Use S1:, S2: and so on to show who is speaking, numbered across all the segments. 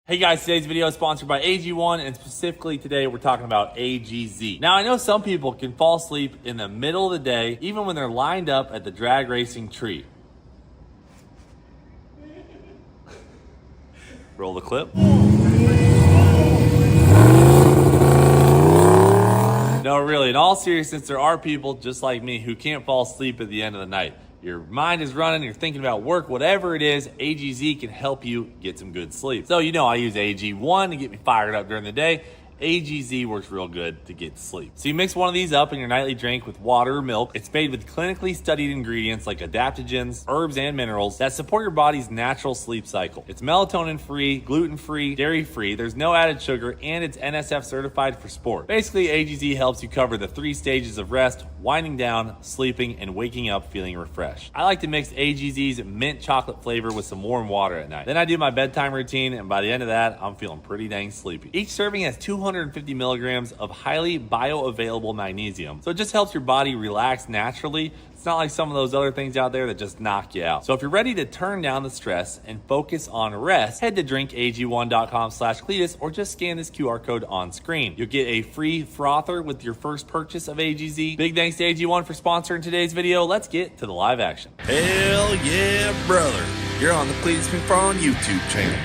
S1: Hey guys, today's video is sponsored by AG1, and specifically today we're talking about AGZ. Now I know some people can fall asleep in the middle of the day, even when they're lined up at the drag racing tree. Roll the clip. No, really, in all seriousness, there are people just like me who can't fall asleep at the end of the night. Your mind is running, you're thinking about work, whatever it is, AGZ can help you get some good sleep. So you know I use AG1 to get me fired up during the day. AGZ works real good to get to sleep. So you mix one of these up in your nightly drink with water or milk. It's made with clinically studied ingredients like adaptogens, herbs, and minerals that support your body's natural sleep cycle. It's melatonin-free, gluten-free, dairy-free, there's no added sugar, and it's NSF certified for sport. Basically, AGZ helps you cover the 3 stages of rest, winding down, sleeping, and waking up feeling refreshed. I like to mix AGZ's mint chocolate flavor with some warm water at night. Then I do my bedtime routine, and by the end of that, I'm feeling pretty dang sleepy. Each serving has 250 milligrams of highly bioavailable magnesium, so it just helps your body relax naturally. It's not like some of those other things out there that just knock you out. So if you're ready to turn down the stress and focus on rest, head to drinkag1.com/Cleetus or just scan this QR code on screen. You'll get a free frother with your first purchase of AGZ. Big thanks to AG1 for sponsoring today's video. Let's get to the live action.
S2: Hell yeah, brother. You're on the Cleetus McFarland YouTube channel.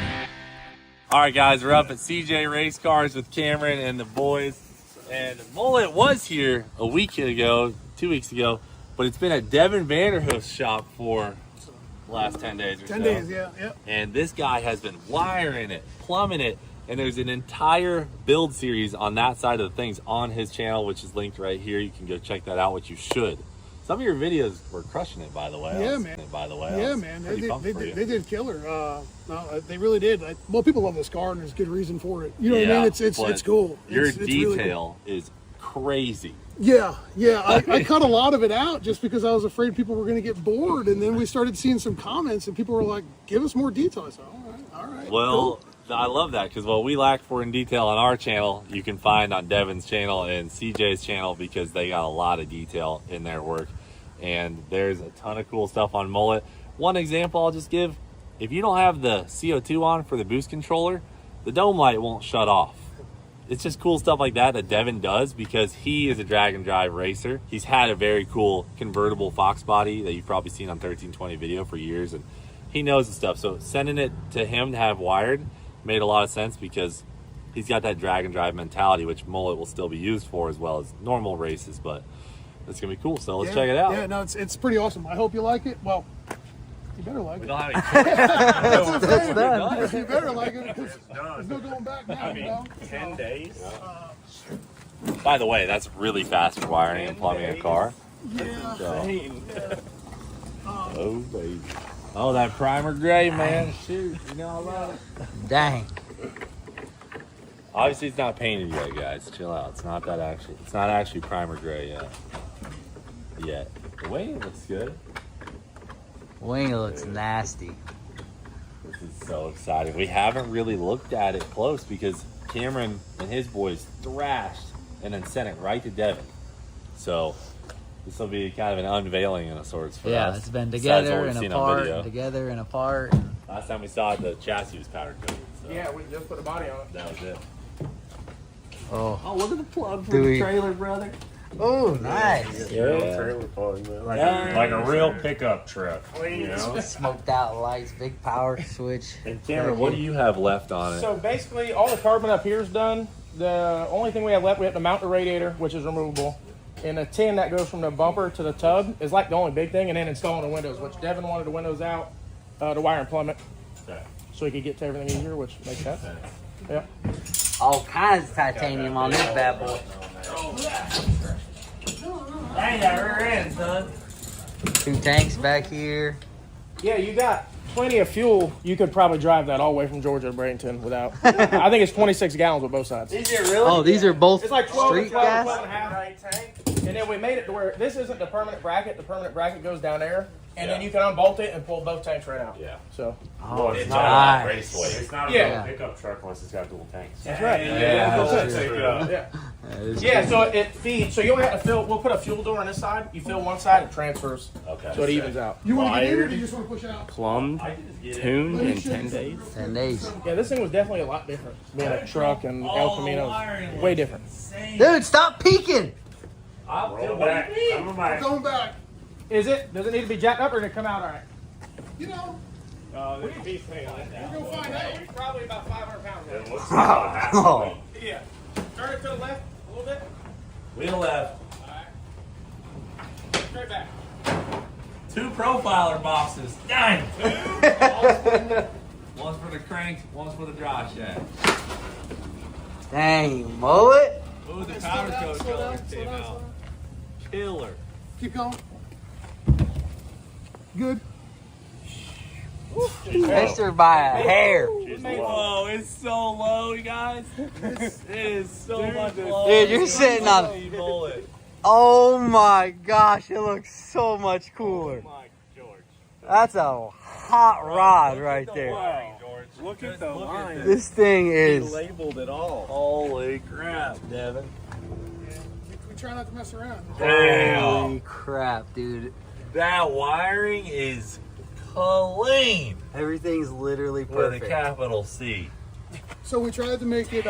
S1: All right, guys, we're up at CJ Race Cars with Cameron and the boys. And Mullet was here a week ago, 2 weeks ago, but it's been at Devin Vanderhoof's shop for the last 10 days or so.
S3: 10 days, yeah.
S1: And this guy has been wiring it, plumbing it, and there's an entire build series on that side of the things on his channel, which is linked right here. You can go check that out, which you should. Some of your videos were crushing it, by the way.
S3: Yeah, man.
S1: Yeah,
S3: man. They did killer. No, they really did. Well, people love this car, and there's good reason for it. You know what I mean? It's cool.
S1: Your
S3: it's
S1: detail
S3: really cool.
S1: is crazy.
S3: Yeah. I cut a lot of it out just because I was afraid people were going to get bored, and then we started seeing some comments, and people were like, "Give us more detail." I said, "All right."
S1: Well.
S3: Cool.
S1: I love that because what we lack for in detail on our channel, you can find on Devin's channel and CJ's channel because they got a lot of detail in their work. And there's a ton of cool stuff on Mullet. One example I'll just give, if you don't have the CO2 on for the boost controller, the dome light won't shut off. It's just cool stuff like that that Devin does because he is a drag and drive racer. He's had a very cool convertible Fox body that you've probably seen on 1320 video for years, and he knows the stuff. So sending it to him to have wired made a lot of sense because he's got that drag and drive mentality, which Mullet will still be used for as well as normal races, but it's gonna be cool. So let's check it out.
S3: Yeah, no, it's pretty awesome. I hope you like it. Well, you better like
S1: We
S3: it.
S1: don't have any
S3: That's
S1: done.
S3: You better like it because there's no going back now. You know?
S2: 10 days?
S1: By the way, that's really fast for wiring and plumbing a car.
S3: Yeah.
S1: So. Oh, baby. Oh, that primer gray, man. Shoot, you know I love it.
S4: Dang.
S1: Obviously, it's not painted yet, guys. Chill out. It's not actually primer gray yet. The wing looks good.
S4: Wing looks nasty.
S1: This is so exciting. We haven't really looked at it close because Cameron and his boys thrashed and then sent it right to Devin. So this will be kind of an unveiling in a sorts for us.
S4: Yeah, it's been together and apart,
S1: video.
S4: together and apart.
S1: Last time we saw it, the chassis was powder coated. So
S3: Yeah, we just put the body on it.
S1: that was it.
S4: Oh,
S1: Look at the plug for
S4: Do
S1: the
S4: we-
S1: trailer, brother.
S4: oh, nice.
S2: Like a real pickup truck. You know?
S4: Smoked out lights, big power switch.
S1: And Cameron, what do you have left on it?
S5: So basically, all the carbon up here is done. The only thing we have left, we have to mount the radiator, which is removable. And the tin that goes from the bumper to the tub is like the only big thing. And then installing the windows, which Devin wanted the windows out to wire and plumb it. So he could get to everything easier, which makes sense. Yeah.
S4: All kinds of titanium on this bad boy.
S1: Dang, that rear end, son.
S4: 2 tanks back here.
S5: Yeah, you got plenty of fuel. You could probably drive that all the way from Georgia to Bradenton without. I think it's 26 gallons with both sides.
S1: Is it really?
S4: Oh, these are both
S5: It's like 12,
S4: street
S5: 12, 12
S4: gas?
S5: and a half tank. And then we made it to where this isn't the permanent bracket. The permanent bracket goes down there. And then you can unbolt it and pull both tanks right out.
S1: Yeah.
S5: So.
S4: Oh,
S1: It's
S4: nice.
S1: raceway.
S6: It's not a
S5: Yeah.
S6: real pickup truck unless it's got dual tanks.
S5: That's right.
S1: Yeah,
S5: that's
S6: Take
S5: it.
S6: it up.
S5: Yeah.
S4: That is
S5: Yeah,
S4: cool.
S5: so it feeds. So you only have to fill. We'll put a fuel door on this side. You fill one side, it transfers.
S1: Okay.
S5: So it evens out.
S3: You want to get in or
S6: Wired.
S3: do you just want to push out?
S6: Plumbed,
S1: I can just get
S6: tuned
S3: Let me
S6: in
S3: show you
S6: 10 days.
S4: 10 days.
S5: Yeah, this thing was definitely a lot different. Being a truck and El Camino, way different.
S4: Dude, stop peeking.
S6: Roll back. Come back.
S3: Going back.
S5: Is it? Does it need to be jacked up or did it come out all right?
S3: You know,
S6: There's a piece hanging like that.
S3: we'll find out.
S5: Probably about 500 pounds.
S6: It looks like about half the
S4: Oh.
S6: weight.
S5: Yeah. Turn it to the left a little bit.
S1: Wheel left.
S5: Straight back.
S1: 2 profiler boxes. Dang. One's for the crank, one's for the dry shaft.
S4: Dang, Mullet.
S1: Ooh, the
S3: Slow
S1: powder
S3: down,
S1: coat
S3: slow
S1: color
S3: down, slow
S1: came
S3: down,
S1: out.
S3: slow down.
S1: Killer.
S3: Keep going. Good.
S4: Missed by a hair.
S1: Whoa, it's so low, you guys. It is so much lower.
S4: Dude, you're sitting on-
S1: Mullet.
S4: Oh my gosh, it looks so much cooler.
S6: Mike, George.
S4: That's a hot rod right there.
S6: Wow. Look at the line.
S4: This thing is.
S6: Labeled it all.
S1: Holy crap, Devin.
S3: We try not to mess around.
S1: Damn.
S4: Holy crap, dude.
S1: That wiring is clean
S4: Everything's literally
S1: with a
S4: perfect.
S1: capital C.
S3: So we tried to make it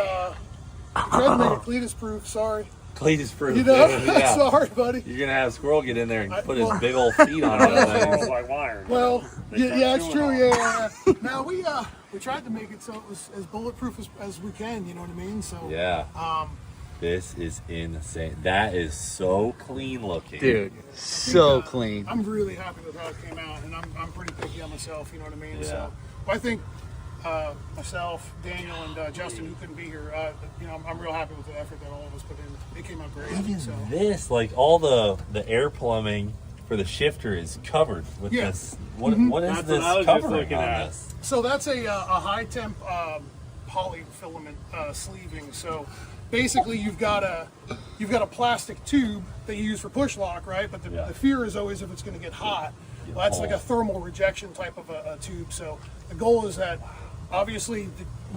S3: Cleetus proof. Sorry.
S1: Cleetus proof.
S3: You know,
S1: Yeah.
S3: sorry, buddy.
S1: You're gonna have Squirrel get in there and put his
S3: well-
S1: big old feet on it.
S6: It's like wiring.
S3: Well,
S6: They got
S3: yeah, it's
S6: two
S3: true.
S6: and
S3: Yeah. Now we tried to make it so it was as bulletproof as we can. You know what I mean? So
S1: Yeah.
S3: Um,
S1: This is insane. That is so clean looking.
S4: Dude, so clean.
S3: I'm really happy with how it came out, and I'm pretty picky on myself. You know what I mean?
S1: Yeah.
S3: So I think myself, Daniel, and Justin, who couldn't be here, you know, I'm real happy with the effort that all of us put in. It came out great.
S1: Even
S3: So
S1: this, like all the air plumbing for the shifter is covered with
S3: Yeah.
S1: this. What is
S6: That's
S1: this
S6: what I was just
S1: covering
S6: looking
S1: on
S6: at.
S1: this?
S3: So that's a high temp polyfilament sleeving. So basically, you've got a plastic tube that you use for push lock, right? But
S1: Yeah.
S3: the fear is always if it's going to get hot. Well, that's like a thermal rejection type of a tube. So the goal is that obviously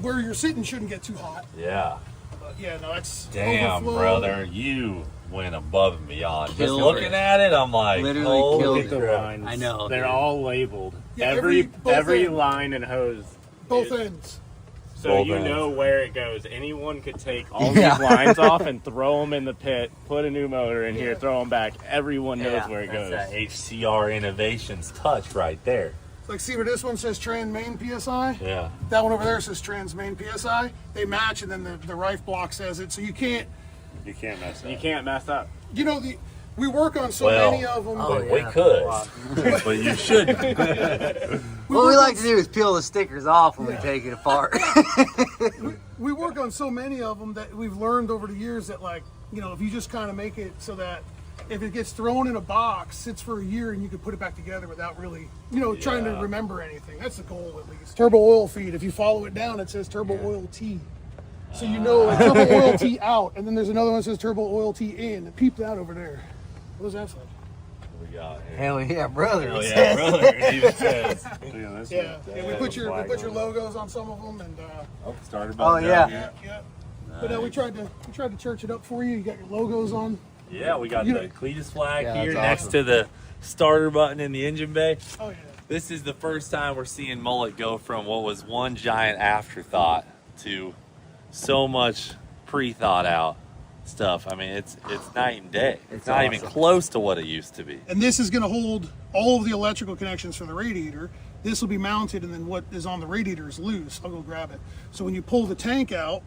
S3: where you're sitting shouldn't get too hot.
S1: Yeah.
S3: But yeah, no, that's
S1: Damn,
S3: overflow.
S1: brother, you went above and beyond. Just
S4: Killed
S1: looking
S4: it.
S1: at it, I'm like,
S4: Literally
S1: holy
S4: killed
S6: Look at the
S1: crap.
S6: lines.
S4: I know,
S6: They're
S4: dude.
S6: all labeled.
S3: Yeah,
S6: every
S3: both
S6: every
S3: ends.
S6: line and hose.
S3: Both ends.
S6: So
S1: Both
S6: you
S1: ends.
S6: know where it goes. Anyone could take all
S4: Yeah.
S6: these lines off and throw them in the pit, put a new motor in here,
S3: Yeah.
S6: throw them back. Everyone knows
S4: Yeah,
S6: where it
S1: That's
S6: goes.
S1: that HCR Innovations touch right there.
S3: Like, see where this one says trans main PSI?
S1: Yeah.
S3: That one over there says trans main PSI. They match, and then the Rife block says it. So you can't,
S6: You can't mess up. You can't mess up.
S3: you know, we work on so
S1: Well,
S3: many of them.
S4: oh,
S1: We
S4: yeah.
S1: could, but you shouldn't.
S4: What we like to do is peel the stickers off when we take it apart.
S3: We work on so many of them that we've learned over the years that, like, you know, if you just kind of make it so that if it gets thrown in a box, sits for a year, and you can put it back together without really, you know, trying to
S1: Yeah.
S3: remember anything. That's the goal, at least. Turbo oil feed. If you follow it down, it says turbo oil T. So you know, like, turbo oil T out, and then there's another one that says turbo oil T in. Peep that over there. What does that say?
S1: We got here.
S4: Hell yeah, brother.
S1: Oh
S4: it
S1: yeah,
S4: says.
S1: brother. It even says.
S3: Yeah, we put your logos on some of them, and
S1: Oh, started
S4: Oh,
S1: about
S4: yeah.
S1: down.
S3: yeah. But we tried to church it up for you. You got your logos on.
S1: Yeah, we got
S3: You
S1: the
S3: know-
S1: Cleetus flag
S4: Yeah,
S1: here
S4: that's
S1: next
S4: awesome.
S1: to the starter button in the engine bay.
S3: Oh yeah.
S1: This is the first time we're seeing Mullet go from what was one giant afterthought to so much pre-thought out stuff. I mean, it's night and day. It's not even
S4: awesome.
S1: close to what it used to be.
S3: And this is going to hold all of the electrical connections for the radiator. This will be mounted, and then what is on the radiator is loose. I'll go grab it. So when you pull the tank out,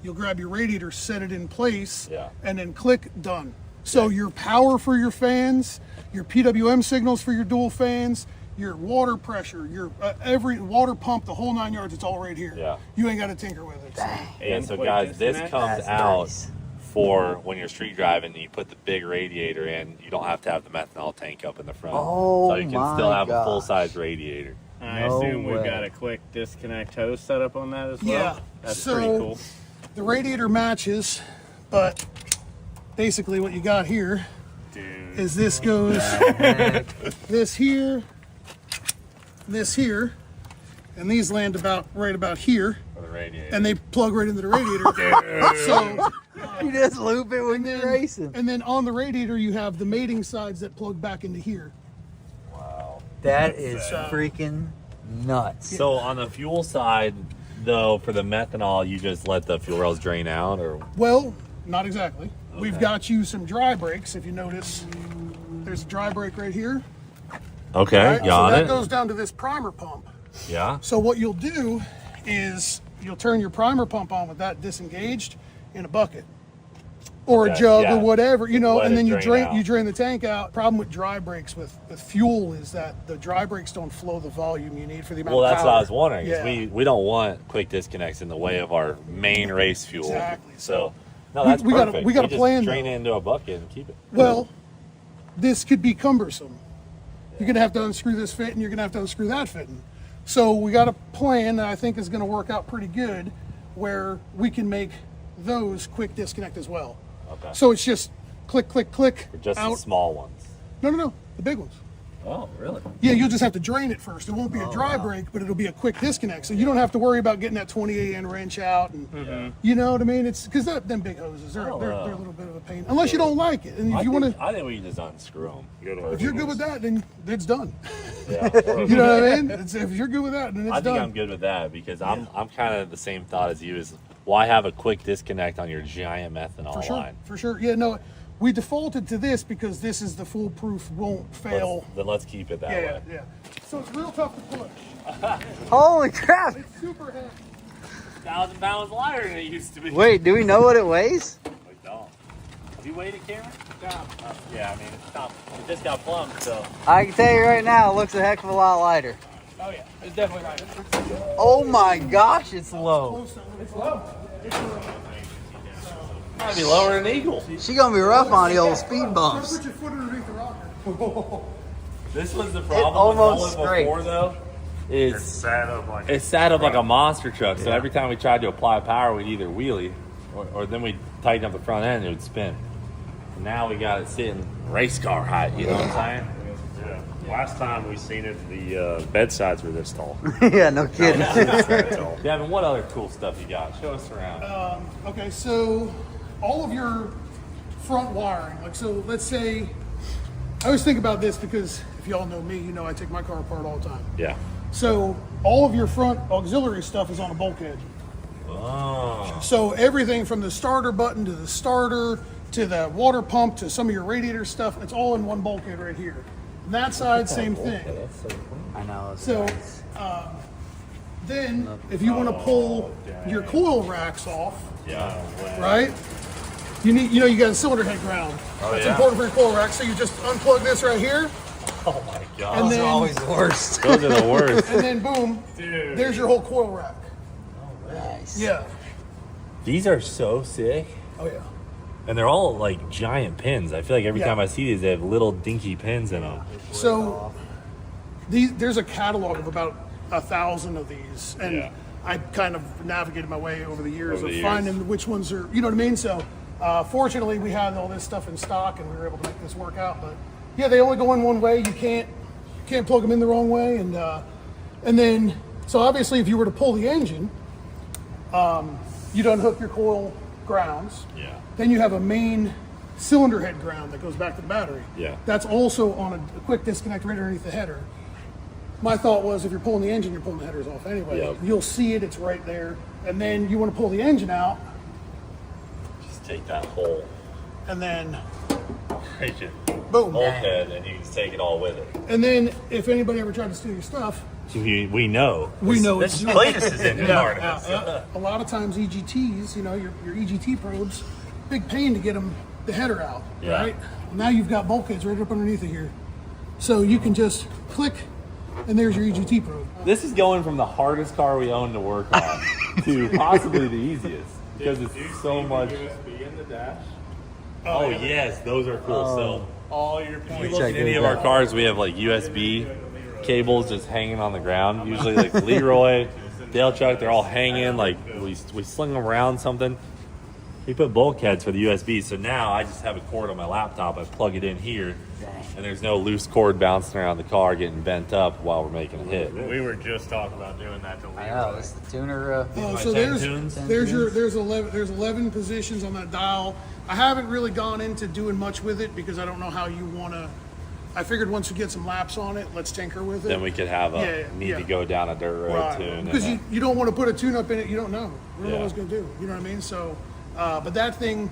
S3: you'll grab your radiator, set it in place,
S1: Yeah.
S3: and then click done. So your power for your fans, your PWM signals for your dual fans, your water pressure, your every water pump, the whole 9 yards, it's all right here.
S1: Yeah.
S3: You ain't got to tinker with it. So.
S1: And so
S6: quick
S1: guys, this
S6: disconnect.
S1: comes
S4: That's
S1: out
S4: nice.
S1: for when you're street driving and you put the big radiator in, you don't have to have the methanol tank up in the front.
S4: Oh
S1: so you can
S4: my
S1: still have a
S4: gosh.
S1: full-size radiator.
S6: I
S4: No
S6: assume we've
S4: way.
S6: got a quick disconnect hose set up on that as well.
S3: Yeah,
S6: That's
S3: so-
S6: pretty cool.
S3: The radiator matches, but basically what you got here is this goes this here, and these land right about here,
S1: For the radiator.
S3: and they plug right into the radiator. So
S4: You just loop it when you're racing.
S3: and then on the radiator you have the mating sides that plug back into here.
S4: That is freaking nuts.
S1: So on the fuel side, though, for the methanol, you just let the fuel rails drain out, or
S3: Well, not exactly. We've got you some dry brakes. If you notice, there's a dry brake right here.
S1: okay,
S3: Right?
S1: got
S3: so that
S1: it.
S3: goes down to this primer pump.
S1: Yeah.
S3: So what you'll do is you'll turn your primer pump on with that disengaged in a bucket or a
S1: Okay,
S3: jug
S1: yeah.
S3: or whatever, you know,
S1: Let
S3: and
S1: it
S3: then you
S1: drain out.
S3: drain the tank out. Problem with dry brakes with fuel is that the dry brakes don't flow the volume you need for the amount
S1: Well,
S3: of
S1: that's
S3: power.
S1: what I was wondering. Is
S3: Yeah.
S1: we don't want quick disconnects in the way of our main race fuel.
S3: Exactly.
S1: So no, that's
S3: we gotta-
S1: perfect.
S3: we gotta
S1: just
S3: plan,
S1: drain
S3: though.
S1: it into a bucket and keep it.
S3: Well, this could be cumbersome. You're gonna have to unscrew this fit, and you're gonna have to unscrew that fitting. So we got a plan that I think is gonna work out pretty good, where we can make those quick disconnect as well.
S1: Okay.
S3: So it's just click, click, click.
S1: For just
S3: out.
S1: the small ones.
S3: No, the big ones.
S1: Oh, really?
S3: Yeah, you'll just have to drain it first. It won't be a dry break, but it'll be a quick disconnect. So you don't have to worry about getting that 28 end wrench out, and you know what I mean. It's because them big hoses, they're a little bit of a pain. Unless you don't like it, and if you want to,
S1: I think we can just unscrew them.
S3: if you're good with that, then it's done.
S1: Yeah.
S3: You know what I mean? If you're good with that, then it's
S1: I think
S3: done.
S1: I'm good with that because I'm kind of the same thought as you. Is why have a quick disconnect on your giant methanol
S3: For sure,
S1: line?
S3: for sure. Yeah, no, we defaulted to this because this is the foolproof, won't fail.
S1: Then let's keep it that
S3: Yeah,
S1: way.
S3: yeah. So it's real tough to push.
S4: Holy crap.
S3: It's super heavy.
S1: 1,000 pounds lighter than it used to be.
S4: Wait, do we know what it weighs?
S1: We don't. Have you weighed it, Cameron? Yeah, I mean, it just got plumbed, so.
S4: I can tell you right now, it looks a heck of a lot lighter.
S5: Oh yeah, it's definitely lighter.
S4: Oh my gosh, it's low.
S5: It's low.
S1: Might be lower than an Eagle.
S4: She gonna be rough on the old speed bumps.
S3: Put your foot underneath the rocker.
S1: This was the problem
S4: almost
S1: with Mullet
S4: scraped.
S1: before, though.
S6: It's sat up like
S1: It's sat up like a monster truck, so every time we tried to apply power, we'd either wheelie, or then we'd tighten up the front end and it would spin. And now we got it sitting race car height, you know what I'm saying?
S6: yeah. Last time we seen it, the bedsides were this tall.
S4: Yeah, no kidding.
S6: That tall.
S1: Devin, what other cool stuff you got? Show us around.
S3: Okay, so all of your front wiring, like, so let's say, I always think about this because if y'all know me, you know I take my car apart all the time.
S1: Yeah.
S3: So all of your front auxiliary stuff is on a bulkhead.
S1: Oh.
S3: So everything from the starter button to the starter to the water pump to some of your radiator stuff, it's all in one bulkhead right here. And that side, same thing.
S4: I know. It's
S3: So
S4: nice.
S3: then if you want to pull your coil racks off,
S1: Yeah.
S3: right? You need, you know, you got a cylinder head ground. That's
S1: yeah.
S3: important for your coil rack. So you just unplug this right here,
S1: Oh my god.
S3: and
S4: Those
S3: then
S4: are always the worst.
S1: Those are the worst.
S3: and then boom, there's your whole coil rack.
S4: Nice.
S3: Yeah.
S1: These are so sick.
S3: Oh yeah.
S1: And they're all like giant pins. I feel like every
S3: Yeah.
S1: time I see these, they have little dinky pins in them.
S3: So there's a catalog of about 1,000 of these, and
S1: Yeah.
S3: I kind of navigated my way over the years
S1: Over the
S3: of
S1: years.
S3: finding which ones are, you know what I mean? So fortunately, we had all this stuff in stock, and we were able to make this work out. But yeah, they only go in one way. You can't plug them in the wrong way, and then so obviously, if you were to pull the engine, you'd unhook your coil grounds.
S1: Yeah.
S3: Then you have a main cylinder head ground that goes back to the battery.
S1: Yeah.
S3: That's also on a quick disconnect right underneath the header. My thought was if you're pulling the engine, you're pulling the headers off anyway.
S1: Yep.
S3: You'll see it, it's right there. And then you want to pull the engine out,
S1: Just take that whole
S3: and then
S1: rigid
S3: boom.
S1: bulkhead and you can just take it all with it.
S3: And then if anybody ever tried to steal your stuff,
S1: We know.
S3: we know
S1: This
S3: it's
S1: Cleetus is in
S3: Yeah,
S1: part of this.
S3: a lot of times EGTs, you know, your EGT probes, big pain to get them the header out,
S1: Yeah.
S3: right? Now you've got bulkheads right up underneath it here. So you can just click, and there's your EGT probe.
S1: This is going from the hardest car we own to work on to possibly the easiest because it's so much.
S6: USB in the dash.
S1: Oh yes, those are cool. So
S6: All your
S1: if you
S6: points.
S1: look at any of our cars, we have like USB cables just hanging on the ground. Usually like Leroy, Dale Chuck, they're all hanging like we sling them around something. He put bulkheads for the USB, so now I just have a cord on my laptop. I plug it in here, and there's no loose cord bouncing around the car getting bent up while we're making a hit.
S6: We were just talking about doing that to
S4: I know, it's the tuner.
S3: So
S1: 10 tunes?
S3: there's 11 positions on that dial. I haven't really gone into doing much with it because I don't know how you want to. I figured once we get some laps on it, let's tinker with it.
S1: Then we could have a to go down a dirt road tune.
S3: Because you don't want to put a tune up in it you don't know. You don't know
S1: Yeah.
S3: what it's going to do. You know what I mean? So, but that thing,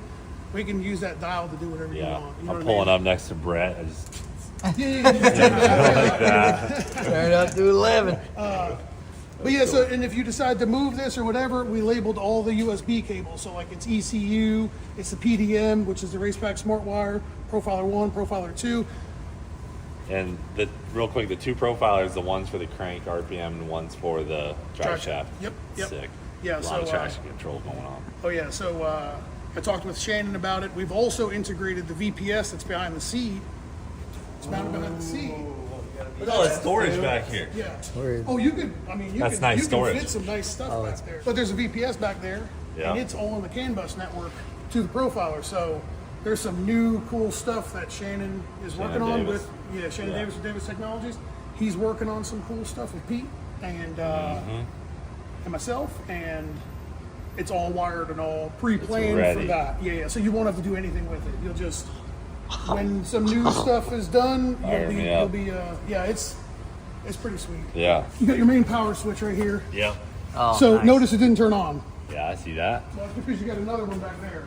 S3: we can use that dial to do whatever you want. You know
S1: I'm
S3: what
S1: pulling
S3: I
S1: up next to Brett. I just
S3: mean?
S1: like that.
S4: Turn it up to 11.
S3: But yeah, so, and if you decide to move this or whatever, we labeled all the USB cables. So like it's ECU, it's the PDM, which is the Raceback Smart Wire, Profiler 1, Profiler 2.
S1: And real quick, the 2 profilers, the ones for the crank RPM and ones for the drive shaft.
S3: Yep.
S1: Sick.
S3: Yeah,
S1: A lot of traction control going on.
S3: Oh yeah, so I talked with Shannon about it. We've also integrated the VPS that's behind the seat. It's mounted behind the seat.
S1: Oh, it's storage back here.
S3: Yeah.
S4: Storage.
S3: Oh, you could. I mean, you
S1: That's
S3: could.
S1: nice
S3: you
S1: storage.
S3: can fit some nice stuff back there. But there's a VPS back there,
S1: Yeah.
S3: and it's all on the CAN bus network to the profiler. So there's some new cool stuff that Shannon is working on
S1: Davis.
S3: with. Shannon Davis with Davis Technologies. He's working on some cool stuff with Pete and myself, and it's all wired and all pre-planned
S1: ready.
S3: for that. Yeah. So you won't have to do anything with it. You'll just when some new stuff is done,
S1: Fire me up.
S3: it's pretty sweet.
S1: Yeah.
S3: You got your main power switch right here.
S1: Yeah.
S4: Oh,
S3: So
S4: nice.
S3: notice it didn't turn on.
S1: Yeah, I see that.
S3: Well, it's because you got another one back there.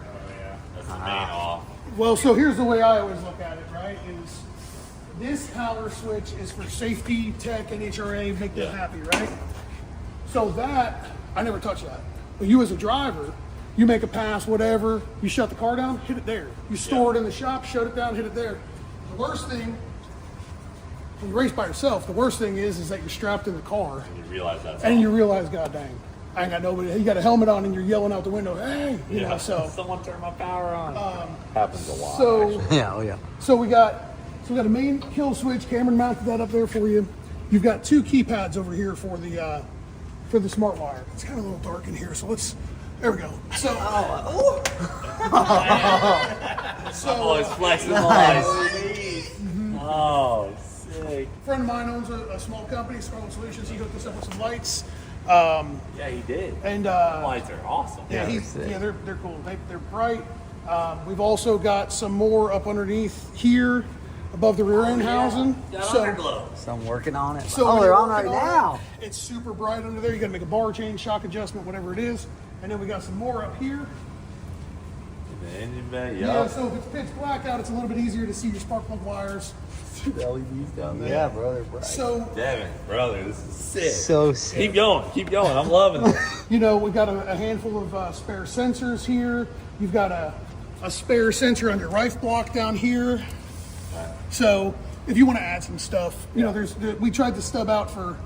S1: That's the main off.
S3: Well, so here's the way I always look at it, right? Is this power switch is for safety, tech, and HRA, make them happy, right? So that, I never touch that. But you as a driver, you make a pass, whatever, you shut the car down, hit it there. You store it in the shop, shut it down, hit it there. The worst thing, when you race by yourself, the worst thing is that you're strapped in the car
S1: You realize that's
S3: and you realize, God dang, I ain't got nobody. You got a helmet on and you're yelling out the window, hey, you know, so.
S1: Someone turn my power on. Happens a lot.
S3: So,
S4: Yeah, oh yeah.
S3: so we got a main kill switch. Cameron mounted that up there for you. You've got 2 keypads over here for the smart wire. It's kind of a little dark in here, so there we go. So,
S1: Oh, it's flexing lights. Oh, sick.
S3: a friend of mine owns a small company, Scarlet Solutions. He hooked us up with some lights.
S1: Yeah, he did.
S3: And
S1: Lights are awesome.
S3: they're cool. They're bright. We've also got some more up underneath here, above the rear end housing.
S4: So I'm working on it.
S3: So
S4: Oh,
S3: when
S4: they're
S3: you're
S4: on right
S3: working it,
S4: now.
S3: It's super bright under there. You got to make a bar change, shock adjustment, whatever it is. And then we got some more up here.
S1: The engine bay,
S3: Yeah, so if it's pitch black out, it's a little bit easier to see your spark plug wires.
S1: LEDs down there.
S4: Yeah, bro, they're bright.
S3: So,
S1: Devin, brother, this is sick.
S4: So sick.
S1: Keep going. I'm loving it.
S3: you know, we got a handful of spare sensors here. You've got a spare sensor on your Rife block down here. So if you want to add some stuff, you know, we tried to stub out for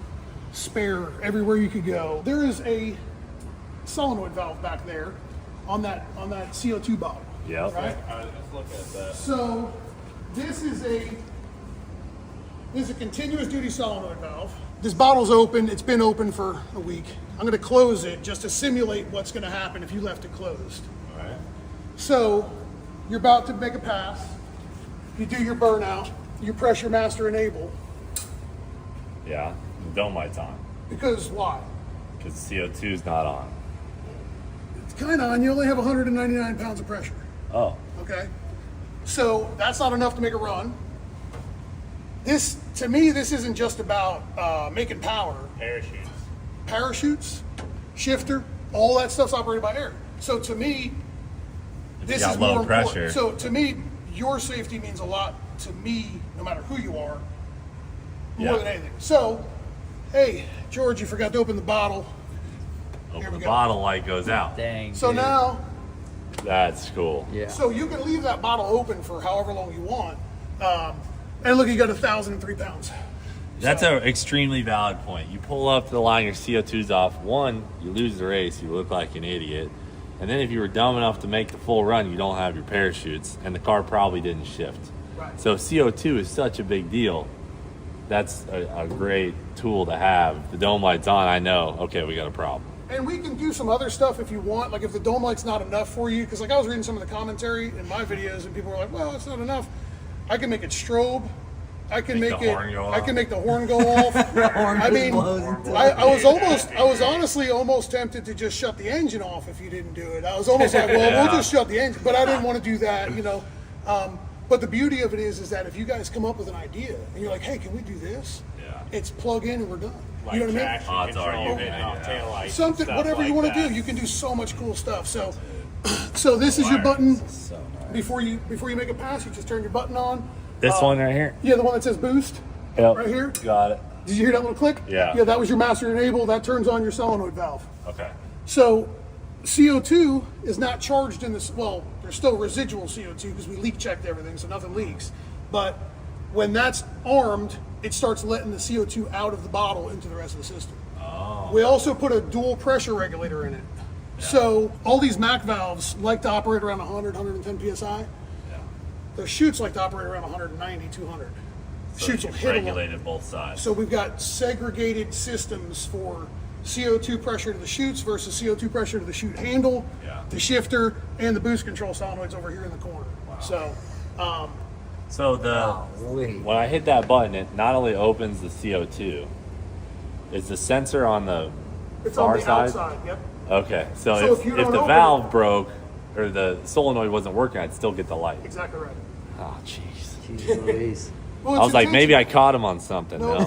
S3: spare everywhere you could go. There is a solenoid valve back there on that CO2 bottle.
S1: Yep.
S3: Right?
S6: Let's look at that.
S3: So this is a continuous duty solenoid valve. This bottle's open. It's been open for a week. I'm going to close it just to simulate what's going to happen if you left it closed.
S1: All right.
S3: So you're about to make a pass. You do your burnout. You pressure master enable.
S1: Yeah. The dome light's on.
S3: Because why?
S1: Because CO2's not on.
S3: It's kind of on. You only have 199 pounds of pressure.
S1: Oh.
S3: Okay. So that's not enough to make a run. To me, this isn't just about making power. Parachutes, shifter, all that stuff's operated by air. So to me, this
S1: got
S3: is
S1: low
S3: more
S1: pressure.
S3: important. So to me, your safety means a lot to me, no matter who you are, more than anything. So, hey, George, you forgot to open the bottle. Here
S1: Open
S3: we
S1: the
S3: go.
S1: bottle, light goes out.
S4: Dang.
S3: So
S4: dude.
S3: now,
S1: That's cool.
S4: Yeah.
S3: so you can leave that bottle open for however long you want. And look, you got 1,003 pounds.
S1: That's an extremely valid point. You pull up to the line, your CO2's off. One, you lose the race, you look like an idiot. And then if you were dumb enough to make the full run, you don't have your parachutes, and the car probably didn't shift.
S3: Right.
S1: So CO2 is such a big deal. That's a great tool to have. If the dome light's on, I know, okay, we got a problem.
S3: And we can do some other stuff if you want. Like if the dome light's not enough for you, because like I was reading some of the commentary in my videos, and people were like, "Well, it's not enough." I can make it strobe. I can make it. I can make the horn go off. I mean, I was honestly almost tempted to just shut the engine off if you didn't do it. I was almost like, well, we'll just shut the engine, but I didn't want to do that, you know. But the beauty of it is that if you guys come up with an idea and you're like, hey, can we do this? Yeah. It's plug in and we're done.
S6: Like
S3: you know what I mean?
S6: Odds are you taillights.
S3: Something, whatever
S6: like
S3: you want to
S6: that.
S3: do, you can do so much cool stuff. So this is your button. Before you make a pass, you just turn your button on.
S1: This one right here?
S3: Yeah, the one that says boost.
S1: Yep.
S3: Right here.
S1: Got it.
S3: Did you hear that little click?
S1: Yeah.
S3: Yeah, that was your master enable. That turns on your solenoid valve.
S1: Okay.
S3: So CO2 is not charged in this. Well, there's still residual CO2 because we leak checked everything, so nothing leaks. But when that's armed, it starts letting the CO2 out of the bottle into the rest of the system. Oh. We also put a dual pressure regulator in it. Yeah. So all these MAC valves like to operate around 100, 110 psi. Yeah. The chutes like to operate around 190, 200.
S1: So
S3: chutes will hit
S1: regulated both sides.
S3: So we've got segregated systems for CO2 pressure to the chutes versus CO2 pressure to the chute handle, the shifter, and the boost control solenoids over here in the corner. Wow.
S1: So when I hit that button, it not only opens the CO2, is the sensor on the far side?
S3: Outside, yep.
S1: Okay, so if the valve broke or the solenoid wasn't working, I'd still get the light.
S3: Exactly right.
S1: Oh, jeez.
S4: Jeez Louise.
S3: Well,
S1: I was like, maybe I caught him on something. No.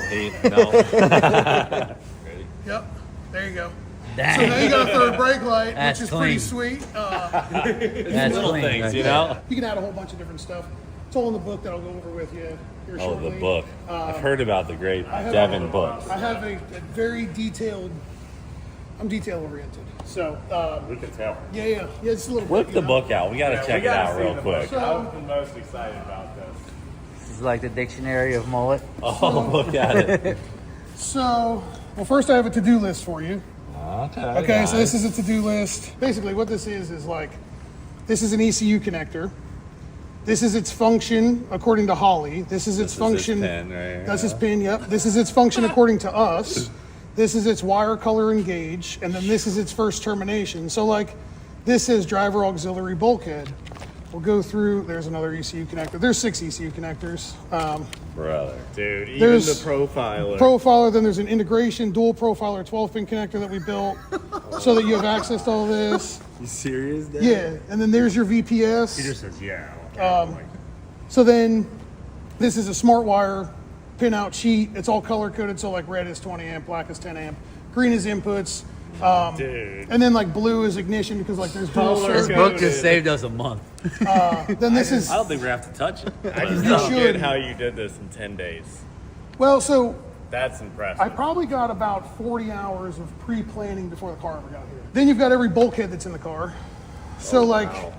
S3: Yep, there you go. Dang. So now you got a third brake light,
S4: That's
S3: which is
S4: clean.
S3: pretty sweet.
S4: That's
S1: little
S4: clean,
S1: things,
S4: right
S1: you
S4: there.
S1: know?
S3: You can add a whole bunch of different stuff. It's all in the book that I'll go over with you here shortly.
S1: The book. I've heard about the great Devin book.
S3: I have a very detailed, I'm detail oriented. So,
S6: We can tell.
S3: yeah, it's a little
S1: Whip
S3: bit,
S1: the
S3: you know?
S1: book out. We got to check it out real quick.
S3: So-
S6: I was the most excited about this.
S4: This is like the dictionary of mullet.
S1: Oh, look at it.
S3: So, well, first I have a to-do list for you. Okay,
S1: nice.
S3: so this is a to-do list. Basically, what this is like, this is an ECU connector. This is its function according to Holly. This is its function.
S1: His pin right here.
S3: That's his pin, yep. This is its function according to us. This is its wire, color, and gauge. And then this is its first termination. So like, this is driver auxiliary bulkhead. We'll go through, there's another ECU connector. There's 6 ECU connectors.
S1: Brother.
S6: Dude, even
S3: There's
S6: the profiler.
S3: Profiler, then there's an integration dual profiler 12-pin connector that we built so that you have access to all this.
S1: You serious, Dad?
S3: Yeah, and then there's your VPS.
S6: He just says, yeah.
S3: So then this is a smart wire pin out sheet. It's all color coded, so like red is 20 amp, black is 10 amp, green is inputs.
S6: Dude.
S3: And then like blue is ignition because like there's dual
S6: Color
S4: This
S3: circuit.
S4: book just saved us a month.
S3: Then this is,
S1: I don't think we have to touch it.
S6: I just
S3: You
S6: don't get
S3: should.
S6: how you did this in 10 days.
S3: well, so
S6: That's impressive.
S3: I probably got about 40 hours of pre-planning before the car ever got here. Then you've got every bulkhead that's in the car. So like,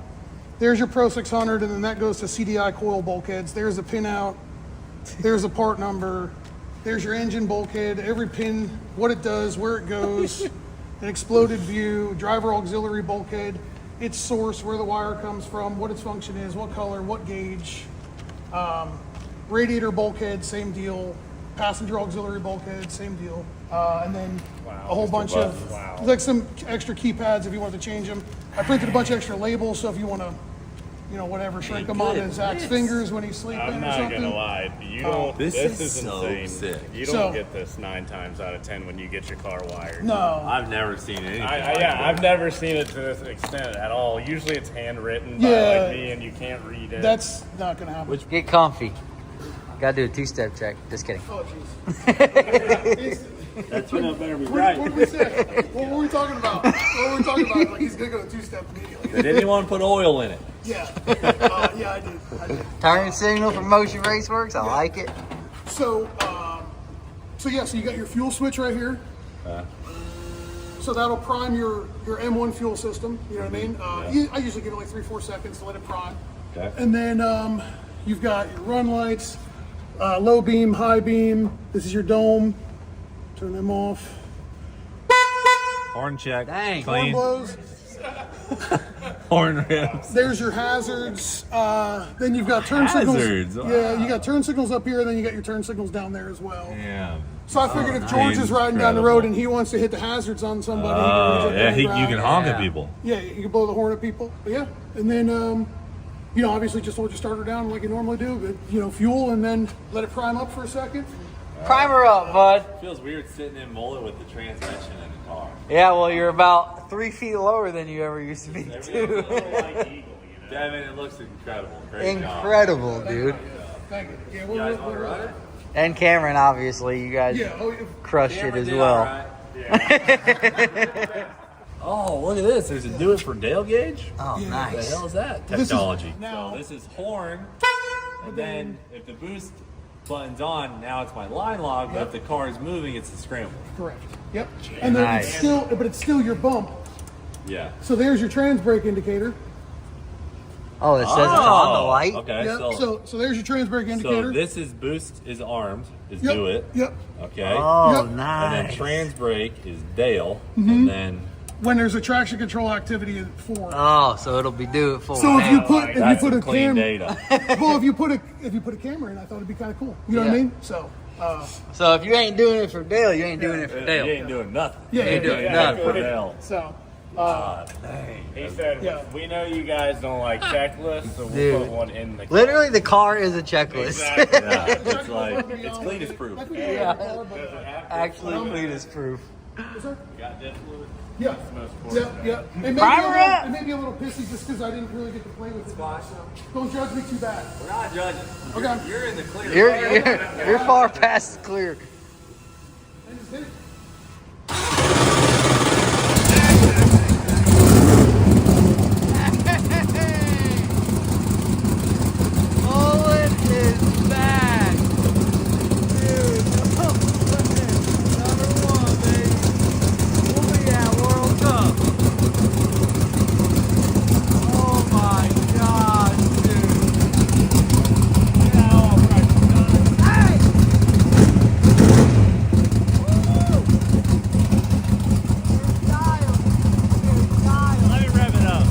S3: there's your Pro 600, and then that goes to CDI coil bulkheads. There's a pin out. There's a part number. There's your engine bulkhead. Every pin, what it does, where it goes, an exploded view, driver auxiliary bulkhead, its source, where the wire comes from, what its function is, what color, what gauge. Radiator bulkhead, same deal. Passenger auxiliary bulkhead, same deal. And then a whole bunch of, like some extra keypads if you want to change them. I printed a bunch of extra labels, so if you want to, you know, whatever, shrink them onto Zach's fingers when he's sleeping
S6: I'm
S3: or
S6: not
S3: something.
S6: gonna lie. You don't.
S1: This
S6: This
S1: is
S6: is
S1: so
S6: insane.
S1: sick.
S6: You
S3: So-
S6: don't get this 9 times out of 10 when you get your car wired.
S3: No.
S1: I've never seen anything like
S6: I've
S1: this.
S6: never seen it to this extent at all. Usually it's handwritten by
S3: Yeah.
S6: like me and you can't read it.
S3: That's not going to happen.
S4: Get comfy. Gotta do a 2-step check. Just kidding.
S3: Oh, jeez.
S6: That's when it better be
S3: What did we say? What were we talking about? What were we talking about? Like, he's going to go to 2-step immediately.
S1: Did anyone put oil in it?
S3: Yeah. Yeah, I did.
S4: Turn signal for Motion Raceworks. I like it.
S3: So, so you got your fuel switch right here. So that'll prime your M1 fuel system. You know what I mean? I usually give it like 3-4 seconds to let it prime.
S1: Okay.
S3: And then you've got your run lights, low beam, high beam. This is your dome. Turn them off.
S1: Horn check.
S4: Dang.
S3: Horn
S1: Clean.
S3: blows.
S1: Horn rims.
S3: There's your hazards. Then you've got turn
S1: Hazards,
S3: signals.
S1: wow.
S3: Yeah, you got turn signals up here, and then you got your turn signals down there as well.
S1: Yeah.
S3: So I figured if George is riding down the road and he wants to hit the hazards on somebody,
S1: you can honk at people.
S3: Yeah, you can blow the horn at people. But yeah, and then obviously just hold your starter down like you normally do, but fuel and then let it prime up for a second.
S4: Primer up, bud.
S1: Feels weird sitting in Mullet with the transmission in the car.
S4: Yeah, well, you're about 3 feet lower than you ever used to be, too.
S1: Devin, it looks incredible. Great
S4: Incredible, dude.
S3: Thank you. Yeah,
S1: job. You guys want to run it?
S4: And Cameron, obviously, you guys crushed it as well.
S1: Oh, look at this. There's a do it for Dale gauge.
S4: Oh,
S1: What the
S4: nice.
S1: hell is that technology?
S3: now-
S1: So this is horn, and then if the boost button's on, now it's my line log, but if the car is moving, it's the scramble.
S3: Correct. Yep. And then
S4: Nice.
S3: it's still your bump.
S1: Yeah.
S3: So there's your trans brake indicator.
S4: Oh, it says it's on the light?
S1: Okay,
S3: Yep. So there's your trans brake indicator.
S1: so this is boost is armed, is
S3: Yep.
S1: do it.
S3: Yep.
S1: Okay.
S4: Oh,
S3: Yep.
S1: And then
S4: nice.
S1: trans brake is Dale, and then
S3: When there's a traction control activity for.
S4: Oh, so it'll be do it for
S3: So if you put
S1: that's
S3: a
S1: some clean
S3: camera,
S1: data.
S3: well, if you put a camera in, I thought it'd be kind of cool. You know what I
S4: Yeah.
S3: mean? So.
S4: So if you ain't doing it for Dale, you ain't doing it for
S1: You
S4: Dale.
S1: ain't doing nothing.
S3: Yeah,
S4: You ain't
S3: yeah,
S4: doing
S3: yeah.
S4: nothing.
S1: For Dale.
S3: So.
S6: He said,
S3: Yeah.
S6: we know you guys don't like checklists, so we'll
S4: Dude.
S6: put one in the
S4: Literally, the car is a checklist.
S6: Exactly.
S1: Yeah, it's like it's Cleetus proof.
S3: Like we do in the car, but,
S4: Actually, Cleetus proof.
S3: Is there?
S6: Got jet fluid.
S3: Yeah. Yeah. It may,
S4: Primer up.
S3: it may be a little pissy just because I didn't really get to play with it. So don't judge me too bad.
S1: We're not judging.
S3: Okay.
S1: You're in the clear.
S4: You're far past clear.
S3: I just did it.
S4: Mullet is back. Dude, number one, baby. We'll be at World Cup. Oh my gosh, dude. Hey! We're dialed. We're dialed.
S6: Let me rev it up.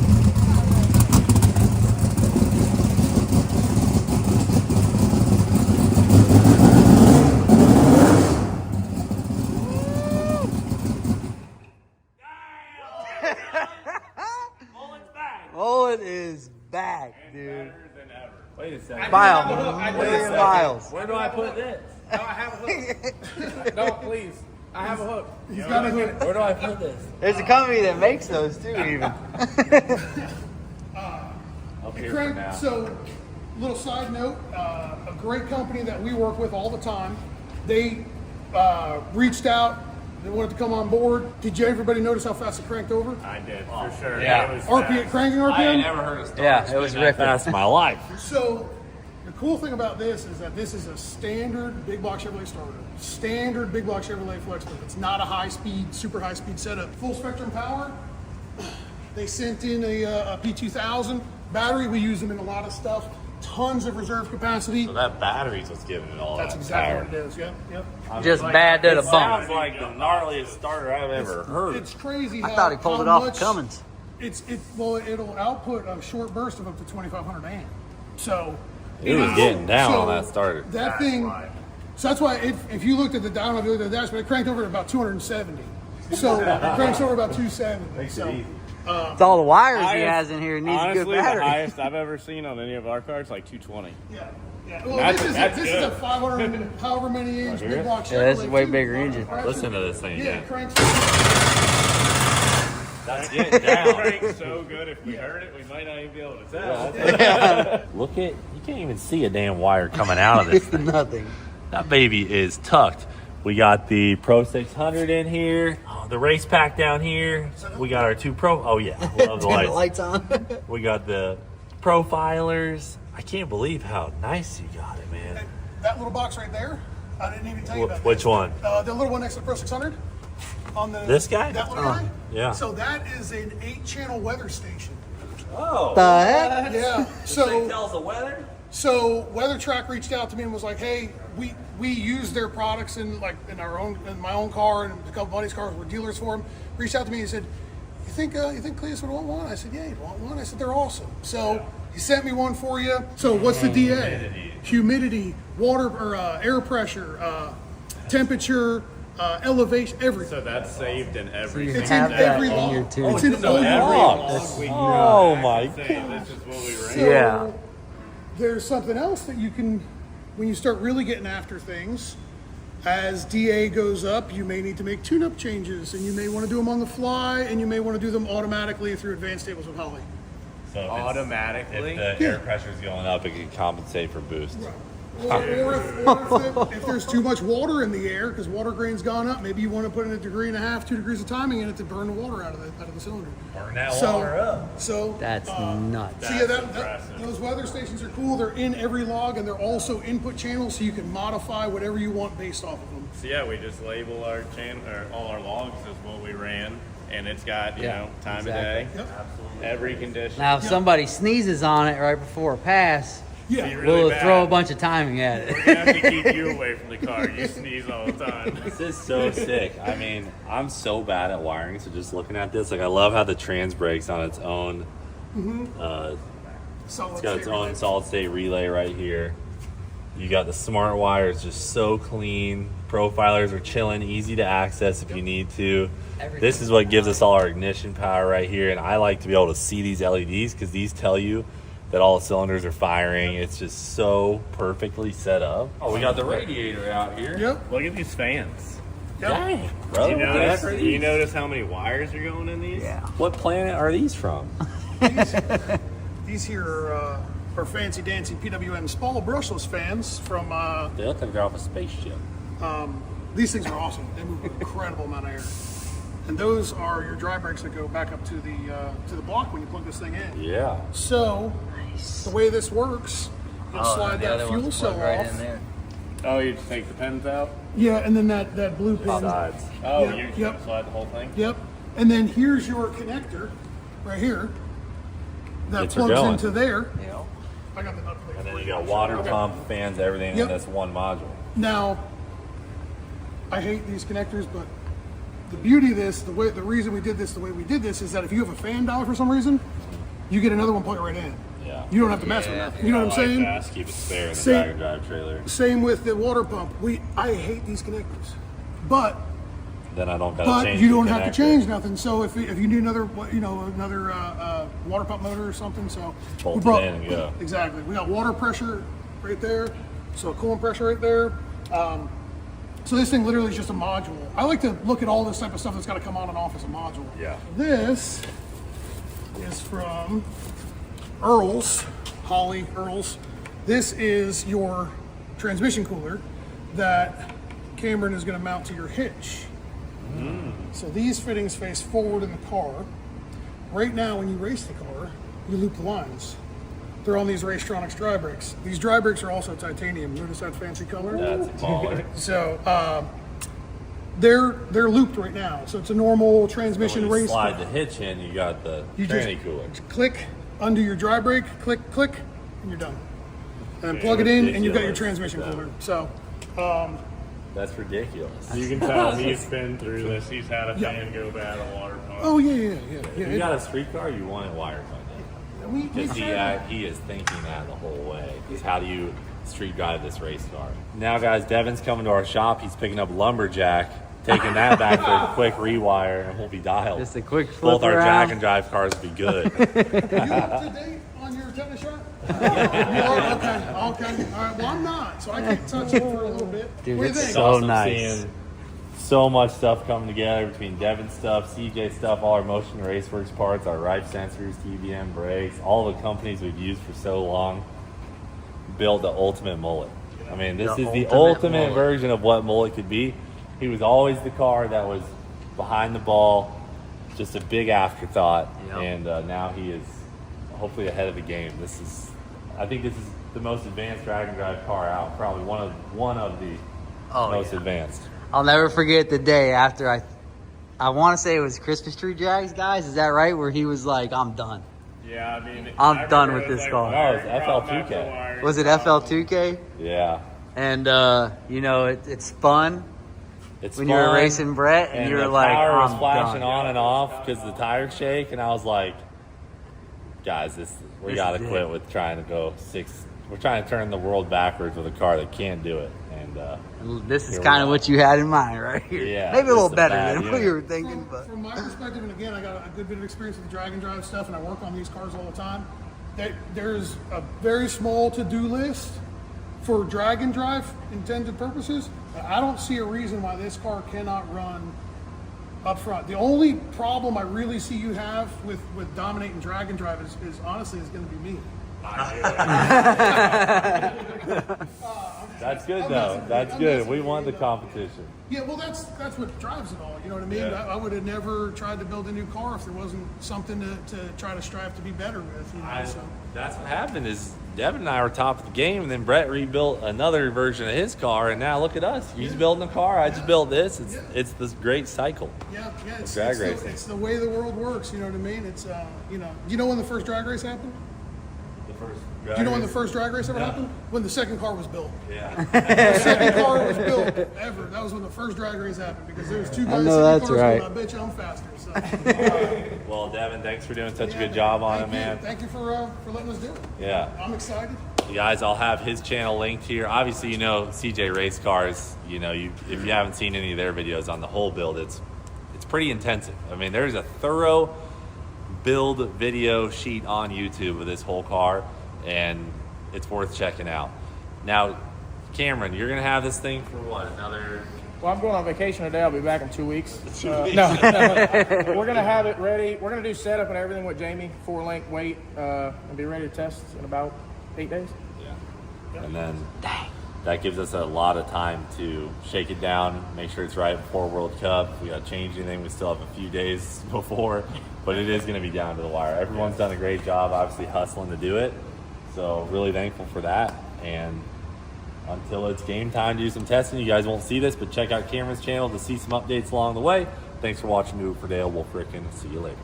S4: Mullet is back, dude.
S1: Wait a second.
S4: Miles.
S1: Where do I put this?
S5: No, I have a hook. No, please. I have a hook.
S3: He's got a hook.
S1: Where do I put this?
S4: There's a company that makes those too, even.
S1: Up here for
S3: Craig,
S1: now.
S3: so, little side note, a great company that we work with all the time. They reached out. They wanted to come on board. Did everybody notice how fast it cranked over?
S6: I did, for sure.
S4: Yeah.
S6: It was
S3: RPM,
S6: fast.
S3: cranking
S1: I ain't
S3: RPM?
S1: never heard of
S4: Yeah, it was ripping.
S1: That's my life.
S3: So, the cool thing about this is that this is a standard big block Chevrolet starter. Standard big block Chevrolet flex plate. It's not a high speed, super high speed setup. Full spectrum power. They sent in a P2000 battery. We use them in a lot of stuff. Tons of reserve capacity.
S1: So that battery's what's giving it all
S3: That's
S1: that
S3: exactly
S1: power.
S3: what it is. Yep, yep.
S4: Just bad to the
S1: It sounds
S4: bump.
S1: like the gnarliest starter I've ever heard.
S3: It's crazy.
S4: I thought he pulled it off of Cummins.
S3: It'll output a short burst of up to 2,500 amp. So
S1: It was getting down on that starter.
S3: That thing. So that's why if you looked at the down, if you looked at the dash, but it cranked over to about 270. So it cranks over about 270. So
S4: With all the wires he has in here, it needs
S6: Honestly,
S4: a good
S6: the
S4: battery.
S6: highest I've ever seen on any of our cars, like 220.
S3: yeah. Well,
S6: That's-
S3: this
S6: that's
S3: is a
S6: good.
S3: 500 and however many inch big block Chevrolet.
S4: Yeah, this is way
S3: too.
S4: bigger engine.
S1: Listen to this thing.
S3: Yeah,
S1: Yeah,
S3: it cranks.
S1: that's getting down.
S6: Cranked so good, if we heard it, we might not even be able to tell.
S1: Look at, you can't even see a damn wire coming out of this thing.
S4: Nothing.
S1: That baby is tucked. We got the Pro 600 in here, the race pack down here. We got our two Pro. Oh yeah, love the
S4: Turn the
S1: lights.
S4: lights on.
S1: We got the profilers. I can't believe how nice you got it, man.
S3: That little box right there. I didn't even tell you about
S1: Which
S3: this.
S1: one?
S3: The little one next to the Pro 600. On the
S1: This guy?
S3: That little guy.
S1: Yeah.
S3: So that is an 8-channel weather station.
S1: Oh.
S4: The heck?
S3: Yeah. So
S1: tells the weather.
S3: So WeatherTrack reached out to me and was like, "Hey, we use their products in my own car and a couple buddies' cars. We're dealers for them." Reached out to me and said, "You think Cleetus would want one?" I said, "Yeah, he'd want one." I said, "They're awesome." So he sent me one for you. So what's the DA? Humidity, water or air pressure, temperature, elevation, everything.
S6: So that's saved in every.
S3: It's
S4: have
S3: in
S4: that
S3: every
S4: in
S3: log.
S4: your tube.
S3: It's in all your
S1: logs.
S3: logs.
S1: Oh my
S6: Say,
S1: god.
S6: this is what we ran.
S3: So
S4: Yeah.
S3: there's something else that you can, when you start really getting after things, as DA goes up, you may need to make tune-up changes, and you may want to do them on the fly, and you may want to do them automatically through advanced tables with Holly.
S1: So if
S6: Automatically?
S1: If the air pressure is going up, it can compensate for boost.
S3: Or if there's too much water in the air, because water grain's gone up, maybe you want to put in 1.5 degrees, 2 degrees of timing in it to burn the water out of the cylinder.
S1: Burn that water up.
S3: So
S4: That's nuts.
S3: so yeah,
S6: impressive.
S3: those weather stations are cool. They're in every log, and they're also input channels, so you can modify whatever you want based off of them.
S6: So yeah, we just label our all our logs as what we ran, and it's got time of day,
S3: Yep.
S6: every condition.
S4: Now, if somebody sneezes on it right before a pass,
S3: Yeah.
S6: Be really
S4: we'll
S6: bad.
S4: throw a bunch of timing at it.
S6: We're gonna have to keep you away from the car. You sneeze all the time.
S1: This is so sick. I mean, I'm so bad at wiring, so just looking at this, like I love how the trans breaks on its own.
S3: Solid
S1: It's got its
S3: state
S1: own
S3: relay.
S1: solid state relay right here. You got the smart wires, just so clean. Profilers are chilling, easy to access if you need to. This is what gives us all our ignition power right here, and I like to be able to see these LEDs because these tell you that all the cylinders are firing. It's just so perfectly set up. Oh, we got the radiator out here.
S3: Yep.
S6: Look at these fans.
S1: Dang, bro.
S6: You
S1: what the
S6: notice,
S1: heck are
S6: you
S1: these?
S6: notice how many wires are going in these?
S4: Yeah.
S1: What planet are these from?
S3: These here are fancy dancy PWM small brushless fans from.
S1: They look like they're off a spaceship.
S3: These things are awesome. They move an incredible amount of air. And those are your dry brakes that go back up to the block when you plug this thing in.
S1: Yeah.
S3: So the way this works, you'll slide that fuel cell off.
S6: Oh, you just take the pins out?
S3: Yeah, and then that blue pin.
S1: Sides.
S6: Oh,
S3: Yep,
S6: you're
S3: yep.
S6: gonna slide the whole thing?
S3: Yep. And then here's your connector right here that
S1: Gets her
S3: plugs
S1: going.
S3: into there. I got the nut plate.
S1: And then
S3: for
S1: you
S3: you.
S1: got water
S3: Okay.
S1: pump, fans, everything
S3: Yep.
S1: in this one module.
S3: Now, I hate these connectors, but the beauty of this, the reason we did this the way we did this is that if you have a fan dial for some reason, you get another one plug right in.
S1: Yeah.
S3: You don't have to mess with nothing. You know what I'm saying?
S1: Just keep it spare in the
S3: Same-
S1: drag and drive trailer.
S3: Same with the water pump. I hate these connectors, but
S1: Then I don't gotta change
S3: you
S1: the
S3: don't have to
S1: connector.
S3: change nothing. So if you need another water pump motor or something, so
S1: Bolt
S3: we
S1: it
S3: brought
S1: in and go.
S3: exactly. We got water pressure right there, so coolant pressure right there. So this thing literally is just a module. I like to look at all this type of stuff that's got to come on and off as a module.
S1: Yeah.
S3: This is from Earl's, Holly Earl's. This is your transmission cooler that Cameron is going to mount to your hitch. So these fittings face forward in the car. Right now, when you race the car, you loop the lines. They're on these Racetronics dry brakes. These dry brakes are also titanium. Notice that fancy color?
S1: That's a baller.
S3: So they're looped right now. So it's a normal transmission
S1: When you
S3: race
S1: slide
S3: car.
S1: the hitch in, you got the
S3: You
S1: tranny cooler.
S3: click under your dry brake, click, click, and you're done. And then plug it in, and you've got your
S1: ridiculous.
S3: transmission cooler. So
S1: That's ridiculous.
S6: You can tell he's been through this. He's had a
S3: Yeah.
S6: fan go bad, a water pump.
S3: oh yeah.
S1: If you got a street car, you want it wire funded.
S3: We
S1: Because
S3: tried.
S1: he is thinking that the whole way. Is how do you street drive this race car? Now, guys, Devin's coming to our shop. He's picking up Lumberjack, taking that back for a quick rewire, and we'll be dialed.
S4: Just a quick flip
S1: Both our
S4: around.
S1: jack and drive cars will be good.
S3: Are you up to date on your tennis shot? You are? Okay. All right. Well, I'm not, so I can't touch it for a little bit.
S4: Dude,
S3: what do you
S4: it's
S3: think?
S4: so
S1: Awesome
S4: nice.
S1: seeing so much stuff coming together between Devin's stuff, CJ stuff, all our Motion Raceworks parts, our Ripe sensors, TBM brakes, all the companies we've used for so long built the ultimate Mullet. I mean, this is the ultimate
S4: Mullet.
S1: version of what Mullet could be. He was always the car that was behind the ball, just a big afterthought,
S4: Yep.
S1: and now he is hopefully ahead of the game. I think this is the most advanced drag and drive car out, probably one of the most advanced.
S4: I'll never forget the day after I want to say it was Christmas Tree Jags, guys. Is that right? Where he was like, I'm done.
S6: Yeah, I mean,
S4: I'm
S6: I
S4: done
S6: remember
S4: with
S6: it was
S4: this
S6: like
S4: car.
S1: No, it was
S6: problem
S1: FL2K.
S6: after wiring
S4: Was it
S6: problem.
S4: FL2K?
S1: Yeah.
S4: And, it's fun
S1: It's
S4: when you were
S1: fun,
S4: racing Brett and you were
S1: the
S4: like,
S1: power was
S4: I'm
S1: flashing
S4: done.
S1: on and off because the tires shake, and I was like, guys, we
S4: This
S1: got to
S4: is
S1: quit
S4: it.
S1: with trying to go we're trying to turn the world backwards with a car that can do it. And
S4: This is
S1: here we
S4: kind of
S1: are.
S4: what you had in mind, right here.
S1: Yeah,
S4: Maybe a little
S1: just a
S4: better
S1: bad
S4: than what
S1: unit.
S4: you were thinking, but
S3: From my perspective, and again, I got a good bit of experience with the drag and drive stuff, and I work on these cars all the time. There's a very small to-do list for drag and drive intended purposes. I don't see a reason why this car cannot run up front. The only problem I really see you have with dominating drag and drive is honestly is going to be me.
S1: That's good though. That's good. We want the competition.
S3: Yeah, well, that's what drives it all. You know what I mean?
S1: Yeah.
S3: I would have never tried to build a new car if there wasn't something to try to strive to be better with. You know, so.
S1: That's what happened is Devin and I were top of the game, and then Brett rebuilt another version of his car, and now look at us. He's building a car. I just built this. It's this great cycle.
S3: Yeah, it's
S1: Drag racing.
S3: it's the way the world works. You know what I mean? It's you know when the first drag race happened?
S1: The first.
S3: Do you know when the first drag race ever happened? When the second car was built.
S1: Yeah.
S3: The second car was built ever. That was when the first drag race happened because there was two guys
S4: know
S3: second
S4: that's
S3: cars
S4: right.
S3: going, I bet you I'm faster. So.
S1: Well, Devin, thanks for doing such a good job on it, man.
S3: Thank you for letting us do it.
S1: Yeah.
S3: I'm excited.
S1: You guys, I'll have his channel linked here. Obviously, you know CJ Race Cars. You know, if you haven't seen any of their videos on the whole build, it's pretty intensive. I mean, there's a thorough build video sheet on YouTube of this whole car, and it's worth checking out. Now, Cameron, you're gonna have this thing for what? Another?
S5: Well, I'm going on vacation today. I'll be back in 2 weeks. No, we're going to have it ready. We're going to do setup and everything with Jamie, 4-link weight, and be ready to test in about 8 days.
S1: Yeah. And then that gives us a lot of time to shake it down, make sure it's right before World Cup. If we got to change anything, we still have a few days before, but it is going to be down to the wire. Everyone's done a great job, obviously hustling to do it. So really thankful for that. And until it's game time to do some testing, you guys won't see this, but check out Cameron's channel to see some updates along the way. Thanks for watching Do It for Dale. We'll frickin' see you later.